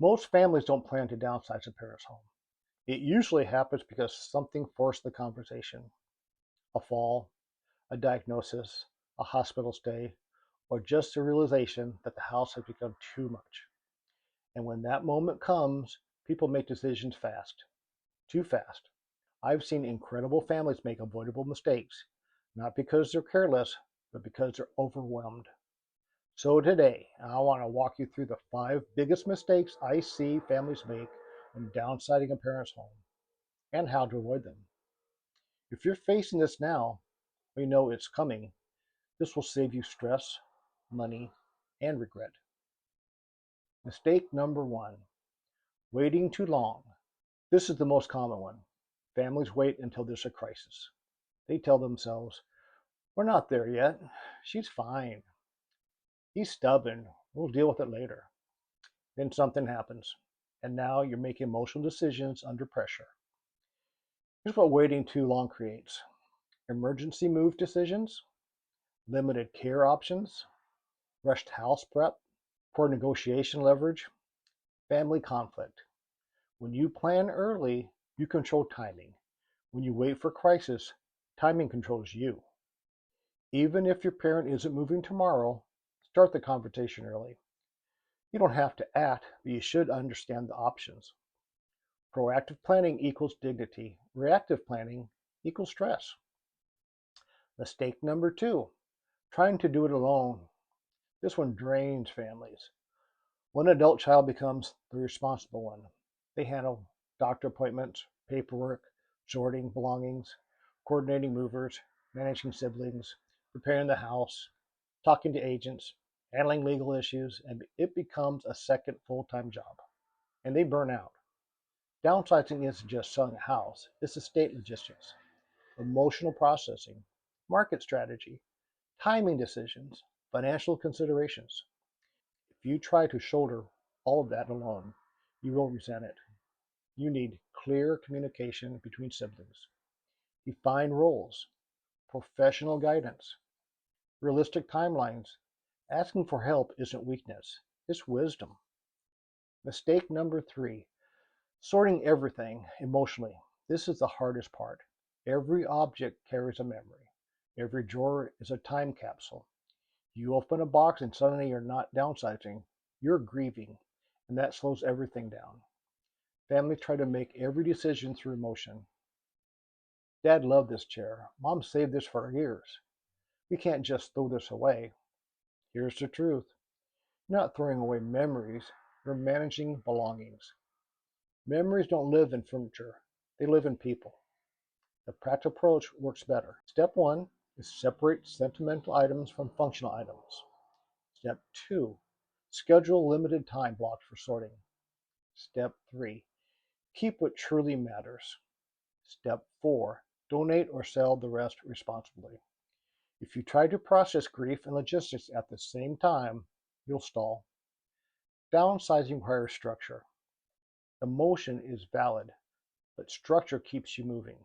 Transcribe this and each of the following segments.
Most families don't plan to downsize a parent's home. It usually happens because something forced the conversation: a fall, a diagnosis, a hospital stay, or just the realization that the house has become too much. And when that moment comes, people make decisions fast, too fast. I've seen incredible families make avoidable mistakes, not because they're careless, but because they're overwhelmed. So today, I want to walk you through the 5 biggest mistakes I see families make when downsizing a parent's home and how to avoid them. If you're facing this now, or you know it's coming, this will save you stress, money, and regret. Mistake number 1: waiting too long. This is the most common one. Families wait until there's a crisis. They tell themselves, "We're not there yet. She's fine. He's stubborn. We'll deal with it later." Then something happens, and now you're making emotional decisions under pressure. Here's what waiting too long creates: emergency move decisions, limited care options, rushed house prep, poor negotiation leverage, family conflict. When you plan early, you control timing. When you wait for crisis, timing controls you. Even if your parent isn't moving tomorrow, start the conversation early. You don't have to act, but you should understand the options. Proactive planning equals dignity. Reactive planning equals stress. Mistake number 2: trying to do it alone. This one drains families. One adult child becomes the responsible one. They handle doctor appointments, paperwork, sorting belongings, coordinating movers, managing siblings, preparing the house, talking to agents, handling legal issues, and it becomes a second full-time job. And they burn out. Downsizing isn't just selling a house, it's estate logistics, emotional processing, market strategy, timing decisions, financial considerations. If you try to shoulder all of that alone, you will resent it. You need clear communication between siblings, define roles, professional guidance, realistic timelines. Asking for help isn't weakness, it's wisdom. Mistake number 3: sorting everything emotionally. This is the hardest part. Every object carries a memory. Every drawer is a time capsule. You open a box and suddenly you're not downsizing, you're grieving, and that slows everything down. Families try to make every decision through emotion. Dad loved this chair. Mom saved this for years. We can't just throw this away. Here's the truth: you're not throwing away memories, you're managing belongings. Memories don't live in furniture, they live in people. The practical approach works better. Step 1 is separate sentimental items from functional items. Step 2, schedule limited time blocks for sorting. Step 3, keep what truly matters. Step 4, donate or sell the rest responsibly. If you try to process grief and logistics at the same time, you'll stall. Downsizing requires structure. Emotion is valid, but structure keeps you moving.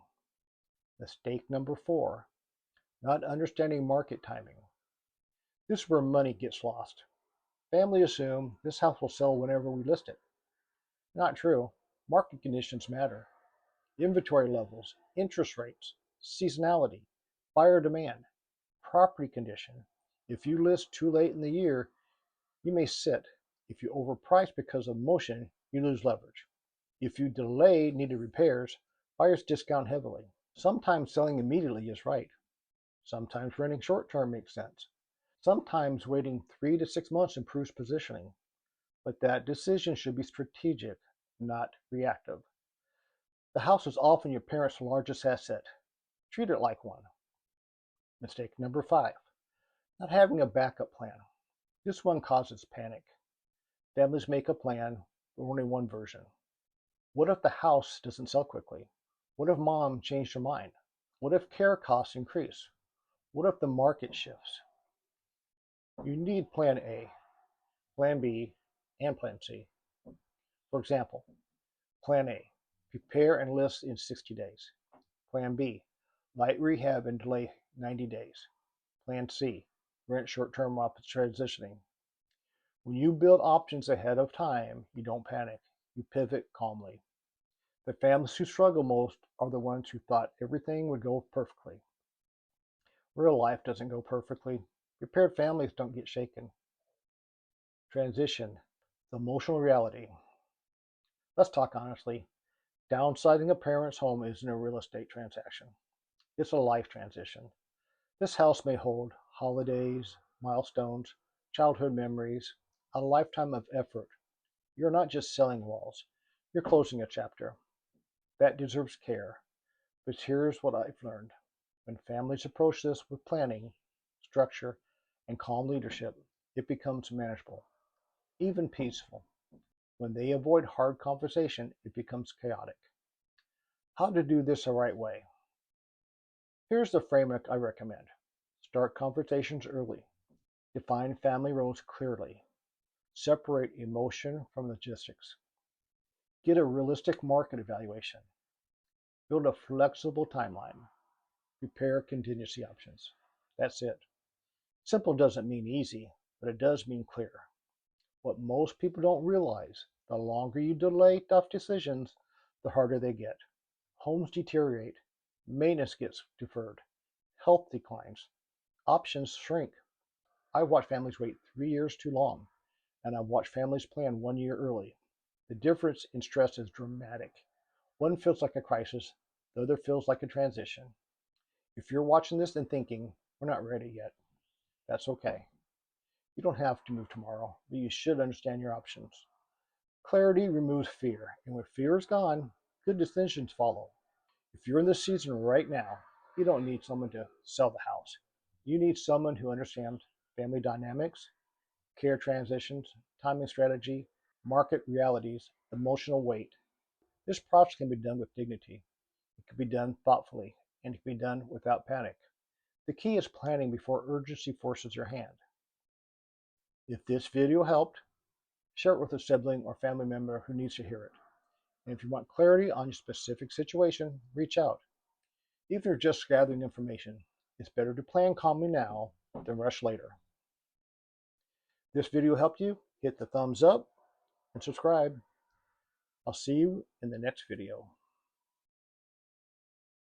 Mistake number 4: not understanding market timing. This is where money gets lost. Families assume this house will sell whenever we list it. Not true. Market conditions matter. Inventory levels, interest rates, seasonality, buyer demand, property condition. If you list too late in the year, you may sit. If you overprice because of emotion, you lose leverage. If you delay needed repairs, buyers discount heavily. Sometimes selling immediately is right. Sometimes renting short term makes sense. Sometimes waiting 3 to 6 months improves positioning. But that decision should be strategic, not reactive. The house is often your parents' largest asset. Treat it like one. Mistake number 5: not having a backup plan. This one causes panic. Families make a plan, but only one version. What if the house doesn't sell quickly? What if mom changed her mind? What if care costs increase? What if the market shifts? You need plan A, plan B, and plan C. For example, plan A, prepare and list in 60 days. Plan B, light rehab and delay 90 days. Plan C, rent short-term while transitioning. When you build options ahead of time, you don't panic. You pivot calmly. The families who struggle most are the ones who thought everything would go perfectly. Real life doesn't go perfectly. Prepared families don't get shaken. Transition, the emotional reality. Let's talk honestly. Downsizing a parent's home isn't a real estate transaction. It's a life transition. This house may hold holidays, milestones, childhood memories, a lifetime of effort. You're not just selling walls, you're closing a chapter. That deserves care. But here's what I've learned. When families approach this with planning, structure, and calm leadership, it becomes manageable, even peaceful. When they avoid hard conversation, it becomes chaotic. How to do this the right way? Here's the framework I recommend. Start conversations early. Define family roles clearly. Separate emotion from logistics. Get a realistic market evaluation. Build a flexible timeline. Prepare contingency options. That's it. Simple doesn't mean easy, but it does mean clear. What most people don't realize, the longer you delay tough decisions, the harder they get. Homes deteriorate, maintenance gets deferred, health declines, options shrink. I've watched families wait 3 years too long, and I've watched families plan 1 year early. The difference in stress is dramatic. One feels like a crisis, the other feels like a transition. If you're watching this and thinking, we're not ready yet, that's okay. You don't have to move tomorrow, but you should understand your options. Clarity removes fear, and when fear is gone, good decisions follow. If you're in this season right now, you don't need someone to sell the house. You need someone who understands family dynamics, care transitions, timing strategy, market realities, emotional weight. This process can be done with dignity. It can be done thoughtfully, and it can be done without panic. The key is planning before urgency forces your hand. If this video helped, share it with a sibling or family member who needs to hear it. And if you want clarity on your specific situation, reach out. Even if you're just gathering information, it's better to plan calmly now than rush later. This video helped you? Hit the thumbs up and subscribe. I'll see you in the next video.